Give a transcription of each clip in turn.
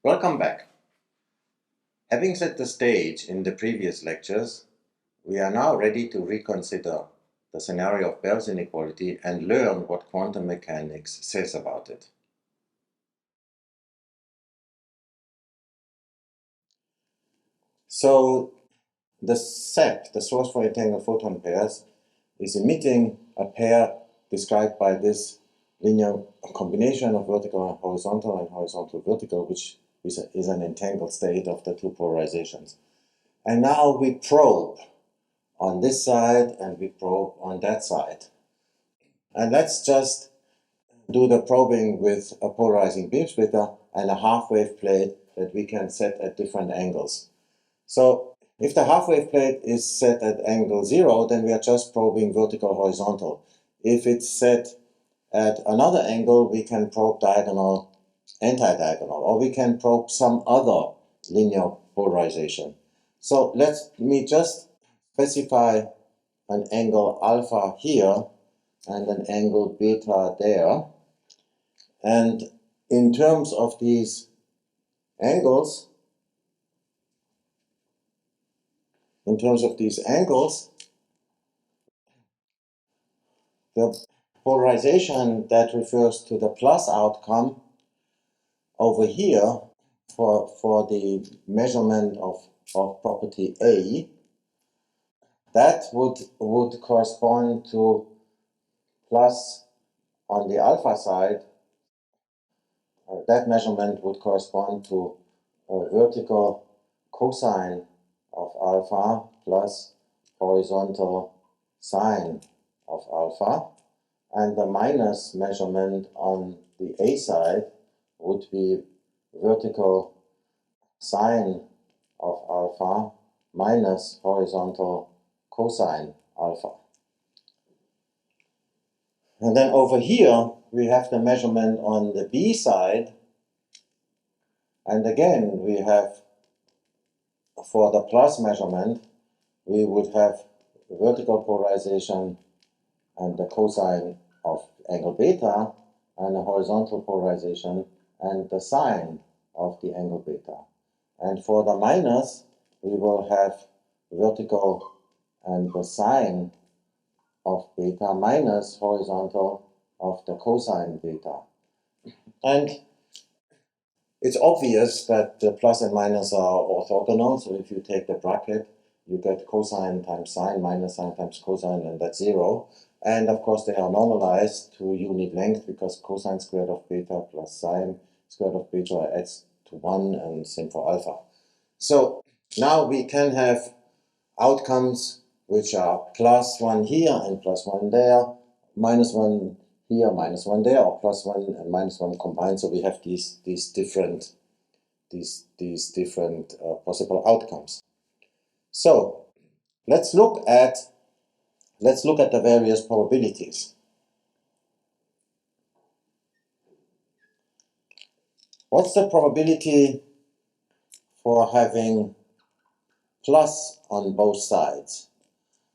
Welcome back. Having set the stage in the previous lectures, we are now ready to reconsider the scenario of Bell's inequality and learn what quantum mechanics says about it. So the set, the source for entangled photon pairs, is emitting a pair described by this linear combination of vertical and horizontal vertical, which is an entangled state of the two polarizations. And now we probe on this side and we probe on that side. And let's just do the probing with a polarizing beam splitter and a half-wave plate that we can set at different angles. So if the half-wave plate is set at angle 0, then we are just probing vertical horizontal. If it's set at another angle, we can probe diagonal, anti-diagonal, or we can probe some other linear polarization. So let me just specify an angle alpha here and an angle beta there. And in terms of these angles, the polarization that refers to the plus outcome over here for the measurement of property A, that would correspond to plus on the alpha side. That measurement would correspond to a vertical cosine of alpha plus horizontal sine of alpha, and the minus measurement on the A side would be vertical sine of alpha minus horizontal cosine alpha. And then over here we have the measurement on the B side, and again we have, for the plus measurement, we would have vertical polarization and the cosine of angle beta, and the horizontal polarization and the sine of the angle beta. And for the minus, we will have vertical and the sine of beta minus horizontal of the cosine beta. And it's obvious that the plus and minus are orthogonal, so if you take the bracket, you get cosine times sine minus sine times cosine, and that's 0. And of course they are normalized to unit length, because cosine squared of beta plus sine squared of beta adds to 1, and same for alpha. So now we can have outcomes which are plus 1 here and plus 1 there, minus 1 here, minus 1 there, or plus 1 and minus 1 combined. So we have these different possible outcomes. So let's look at the various probabilities. What's the probability for having plus on both sides?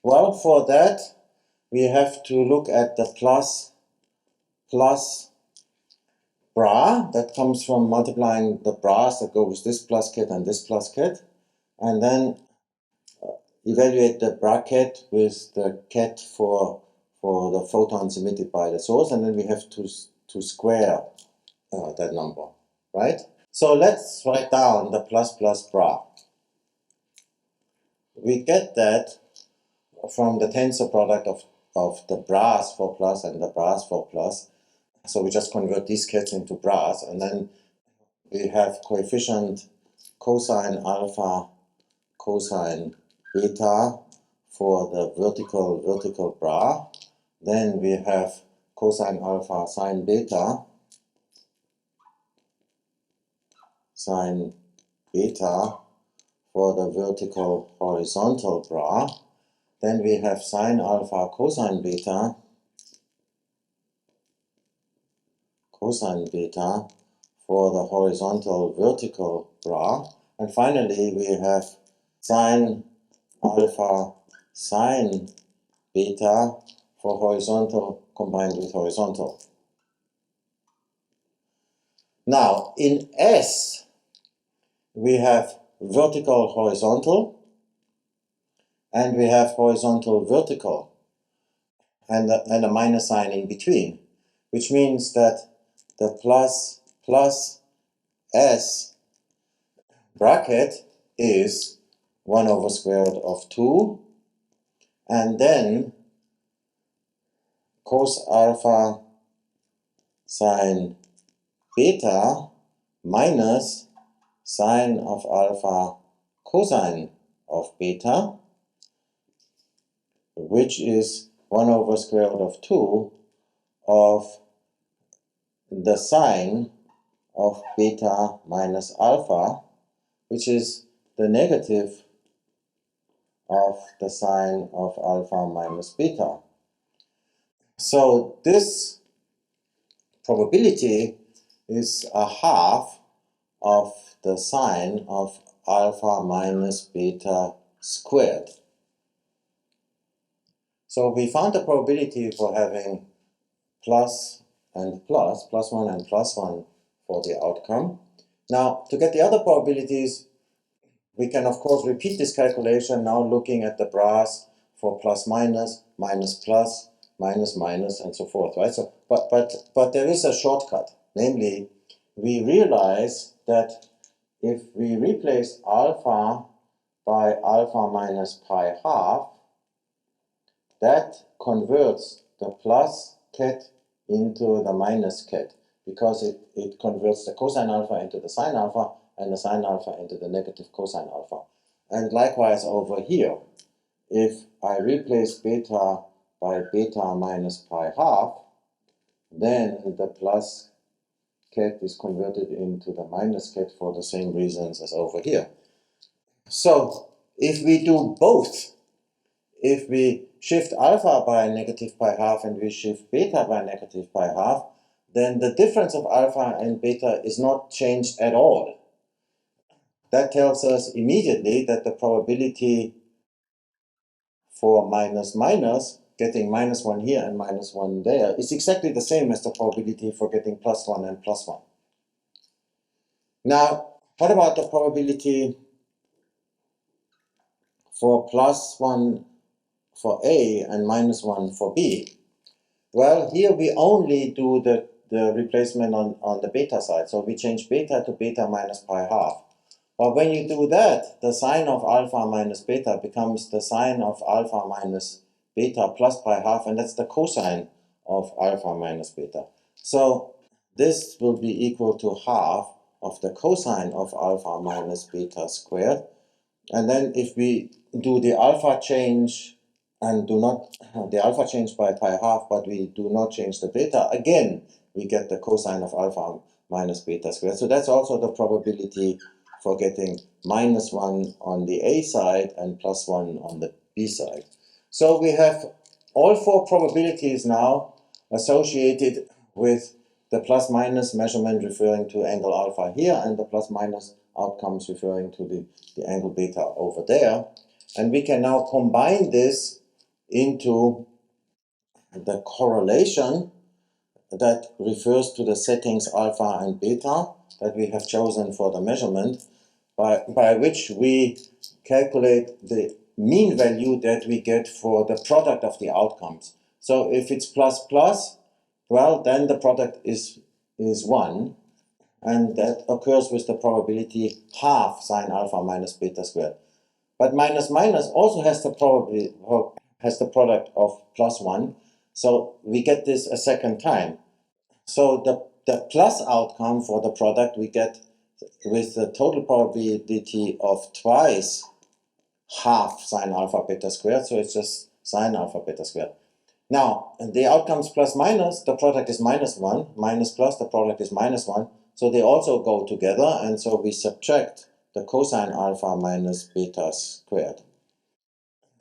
Well, for that we have to look at the plus bra that comes from multiplying the bras that go with this plus kit and this plus kit, and then evaluate the bracket with the ket for the photons emitted by the source, and then we have to square that number, right? So let's write down the plus bra. We get that from the tensor product of the bras for plus and the bras for plus. So we just convert these kits into bras, and then we have coefficient cosine alpha, cosine beta for the vertical bra. Then we have cosine alpha sine beta for the vertical horizontal bra. Then we have sine alpha cosine beta for the horizontal vertical bra. And finally we have sine alpha sine beta for horizontal combined with horizontal. Now, in S, we have vertical horizontal, and we have horizontal vertical, and a minus sign in between, which means that the plus S bracket is 1 over square root of 2, and then cos alpha sine beta minus sine of alpha cosine of beta, which is 1 over square root of 2 of the sine of beta minus alpha, which is the negative of the sine of alpha minus beta. So this probability is a half of the sine of alpha minus beta squared. So we found the probability for having plus and plus, plus 1 and plus 1 for the outcome. Now, to get the other probabilities, we can of course repeat this calculation now looking at the brass for plus minus, minus plus, minus minus, and so forth, right? So, but there is a shortcut, namely, we realize that if we replace alpha by alpha minus pi half, that converts the plus ket into the minus ket, because it converts the cosine alpha into the sine alpha, and the sine alpha into the negative cosine alpha. And likewise over here, if I replace beta by beta minus pi half, then the plus ket is converted into the minus ket for the same reasons as over here. So if we do both, if we shift alpha by negative pi half and we shift beta by negative pi half, then the difference of alpha and beta is not changed at all. That tells us immediately that the probability for minus minus, getting minus 1 here and minus 1 there, is exactly the same as the probability for getting plus 1 and plus 1. Now, what about the probability for plus 1 for A and minus 1 for B? Well, here we only do the replacement on the beta side. So we change beta to beta minus pi half. But when you do that, the sine of alpha minus beta becomes the sine of alpha minus beta plus pi half, and that's the cosine of alpha minus beta. So this will be equal to half of the cosine of alpha minus beta squared. And then if we do the alpha change and do not the alpha change by pi half, but we do not change the beta, again we get the cosine of alpha minus beta squared. So that's also the probability for getting minus 1 on the A side and plus 1 on the B side. So we have all 4 probabilities now associated with the plus minus measurement referring to angle alpha here, and the plus minus outcomes referring to the angle beta over there. And we can now combine this into the correlation that refers to the settings alpha and beta that we have chosen for the measurement, by which we calculate the mean value that we get for the product of the outcomes. So if it's plus plus, well, then the product is 1, and that occurs with the probability half sine alpha minus beta squared. But minus minus also has the product of plus 1, so we get this a second time. So the plus outcome for the product we get with the total probability of twice half sine alpha beta squared, so it's just sine alpha beta squared. Now, the outcomes plus minus, the product is minus 1, minus plus, the product is minus 1, so they also go together, and so we subtract the cosine alpha minus beta squared.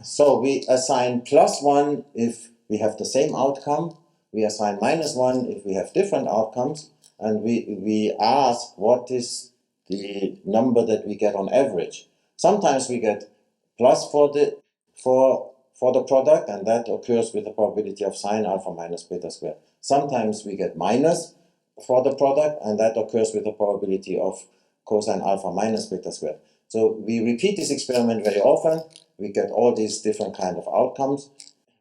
So we assign plus 1 if we have the same outcome, we assign minus 1 if we have different outcomes, and we ask what is the number that we get on average. Sometimes we get plus for for the product, and that occurs with the probability of sine alpha minus beta squared. Sometimes we get minus for the product, and that occurs with the probability of cosine alpha minus beta squared. So we repeat this experiment very often. We get all these different kind of outcomes.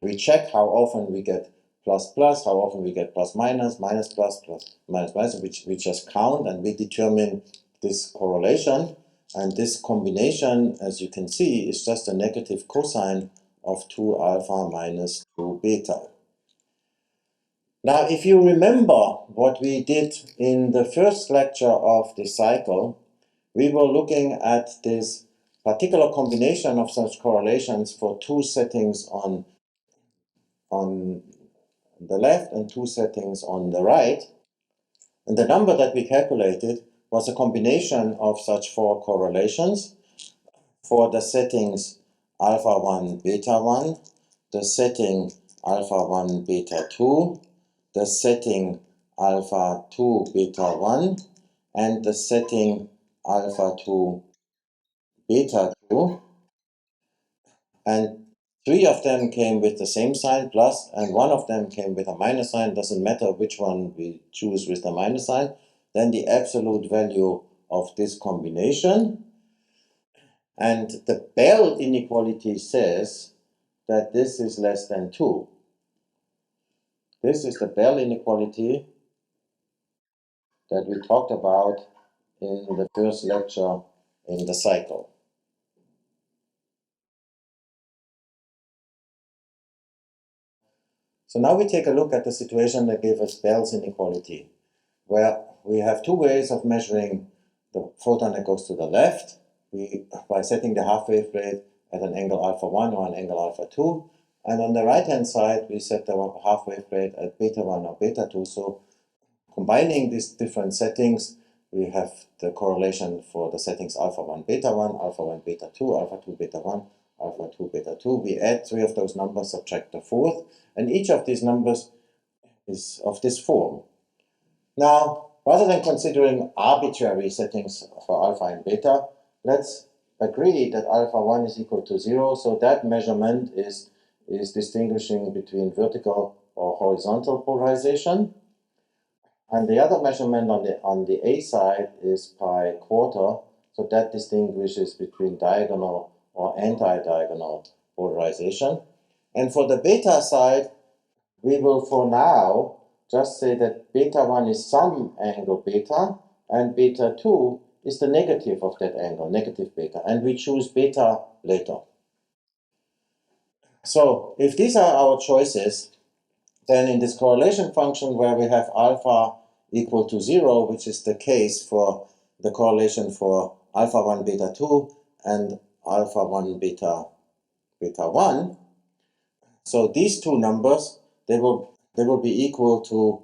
We check how often we get plus plus, how often we get plus minus, minus plus, plus minus minus, which we just count, and we determine this correlation. And this combination, as you can see, is just a negative cosine of 2 alpha minus 2 beta. Now, if you remember what we did in the first lecture of this cycle, we were looking at this particular combination of such correlations for two settings on the left and two settings on the right. And the number that we calculated was a combination of such four correlations for the settings alpha 1, beta 1, the setting alpha 1, beta 2, the setting alpha 2, beta 1, and the setting alpha 2, beta 2. And three of them came with the same sign, plus, and one of them came with a minus sign. Doesn't matter which one we choose with the minus sign. Then the absolute value of this combination. And the Bell inequality says that this is less than 2. This is the Bell inequality that we talked about in the first lecture in the cycle. So now we take a look at the situation that gave us Bell's inequality, where we have two ways of measuring the photon that goes to the left. By setting the half-wave rate at an angle alpha 1 or an angle alpha 2. And on the right-hand side, we set the half-wave rate at beta 1 or beta 2. So combining these different settings, we have the correlation for the settings alpha 1, beta 1, alpha 1, beta 2, alpha 2, beta 1, alpha 2, beta 2. We add three of those numbers, subtract the fourth, and each of these numbers is of this form. Now, rather than considering arbitrary settings for alpha and beta, let's agree that alpha 1 is equal to 0, so that measurement is distinguishing between vertical or horizontal polarization. And the other measurement on the A side is pi quarter, so that distinguishes between diagonal or anti-diagonal polarization. And for the beta side, we will for now just say that beta 1 is some angle beta, and beta 2 is the negative of that angle, negative beta, and we choose beta later. So if these are our choices, then in this correlation function where we have alpha equal to 0, which is the case for the correlation for alpha 1 beta 2 and alpha 1 beta 1, so these two numbers, they will be equal to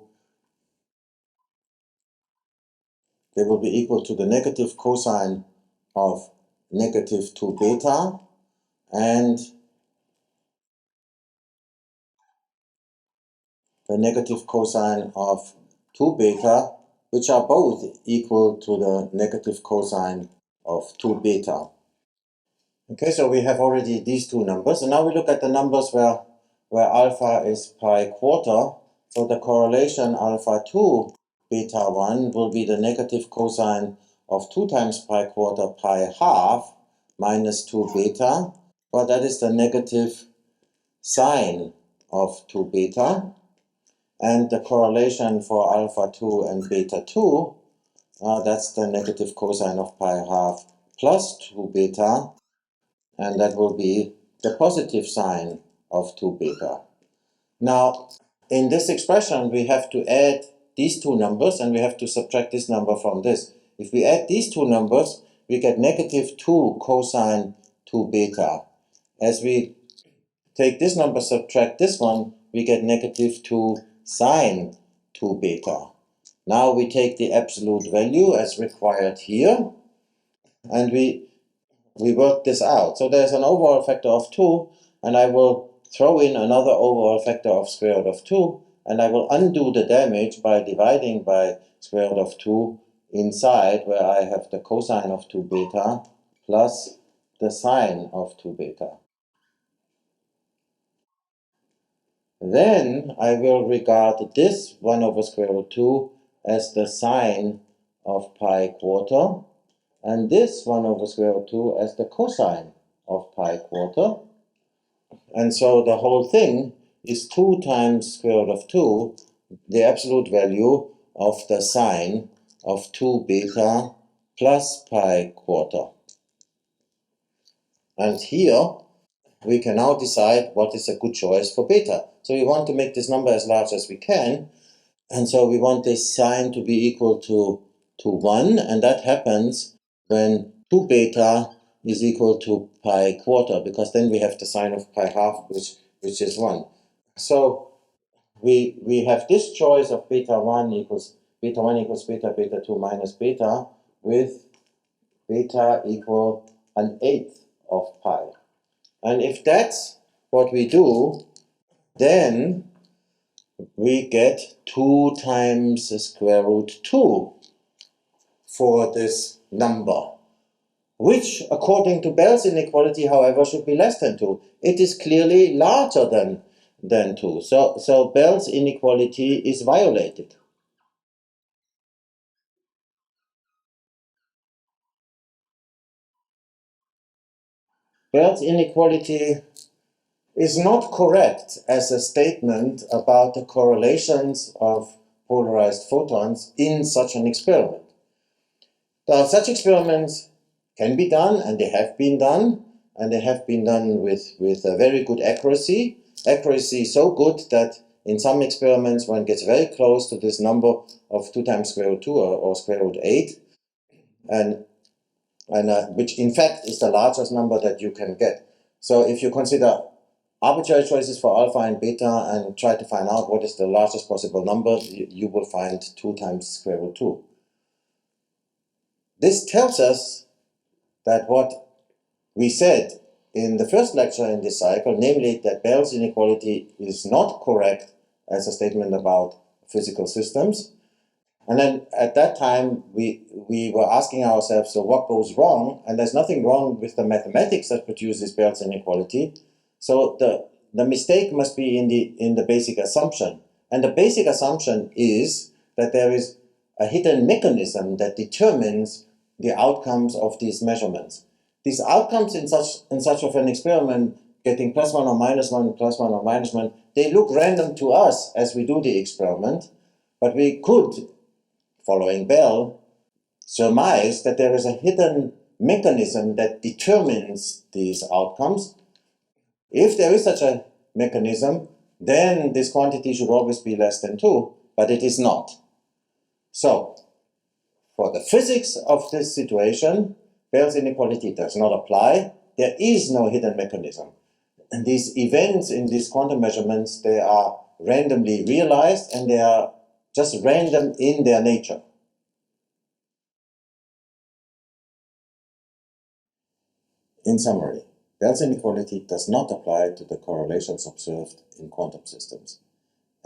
the negative cosine of negative 2 beta and the negative cosine of 2 beta, which are both equal to the negative cosine of 2 beta. Okay, so we have already these two numbers, and now we look at the numbers where alpha is pi quarter. So the correlation alpha 2 beta 1 will be the negative cosine of 2 times pi quarter pi half minus 2 beta, but that is the negative sine of 2 beta. And the correlation for alpha 2 and beta 2, that's the negative cosine of pi half plus 2 beta, and that will be the positive sine of 2 beta. Now, in this expression, we have to add these two numbers, and we have to subtract this number from this. If we add these two numbers, we get negative 2 cosine 2 beta. As we take this number, subtract this one, we get negative 2 sine 2 beta. Now we take the absolute value as required here, and we work this out. So there's an overall factor of 2, and I will throw in another overall factor of square root of 2, and I will undo the damage by dividing by square root of 2 inside, where I have the cosine of 2 beta plus the sine of 2 beta. then I will regard this 1 over square root 2 as the sine of pi quarter, and this 1 over square root 2 as the cosine of pi quarter. And so the whole thing is 2 times square root of 2, the absolute value of the sine of 2 beta plus pi quarter. And here we can now decide what is a good choice for beta. So we want to make this number as large as we can, and so we want this sine to be equal to 1, and that happens when 2 beta is equal to pi quarter, because then we have the sine of pi half, which is 1. So we have this choice of beta 1 equals beta, beta 2 minus beta, with beta equal an eighth of pi. And if that's what we do, then we get 2 times the square root 2 for this number, which, according to Bell's inequality, however, should be less than 2. It is clearly larger than 2. So Bell's inequality is violated. Bell's inequality is not correct as a statement about the correlations of polarized photons in such an experiment. Now, such experiments can be done, and they have been done, and they have been done with a very good accuracy. Accuracy so good that in some experiments one gets very close to this number of 2 times square root 2 or square root 8, and which in fact is the largest number that you can get. So if you consider arbitrary choices for alpha and beta and try to find out what is the largest possible number, you will find 2 times square root 2. This tells us that what we said in the first lecture in this cycle, namely that Bell's inequality is not correct as a statement about physical systems. And then at that time, we were asking ourselves, so what goes wrong? And there's nothing wrong with the mathematics that produces Bell's inequality. So the mistake must be in the basic assumption. And the basic assumption is that there is a hidden mechanism that determines the outcomes of these measurements. These outcomes in such of an experiment, getting +1 or -1, +1 or -1, they look random to us as we do the experiment, but we could, following Bell, surmise that there is a hidden mechanism that determines these outcomes. If there is such a mechanism, then this quantity should always be less than 2, but it is not. So, for the physics of this situation, Bell's inequality does not apply. There is no hidden mechanism. And these events in these quantum measurements, they are randomly realized, and they are just random in their nature. In summary, Bell's inequality does not apply to the correlations observed in quantum systems.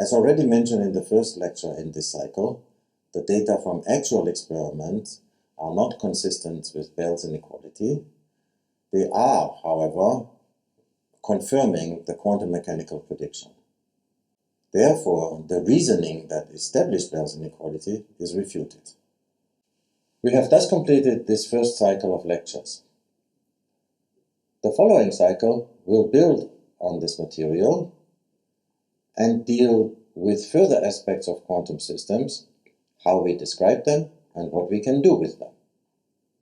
As already mentioned in the first lecture in this cycle, the data from actual experiments are not consistent with Bell's inequality. They are, however, confirming the quantum mechanical prediction. Therefore, the reasoning that established Bell's inequality is refuted. We have thus completed this first cycle of lectures. The following cycle will build on this material and deal with further aspects of quantum systems, how we describe them, and what we can do with them.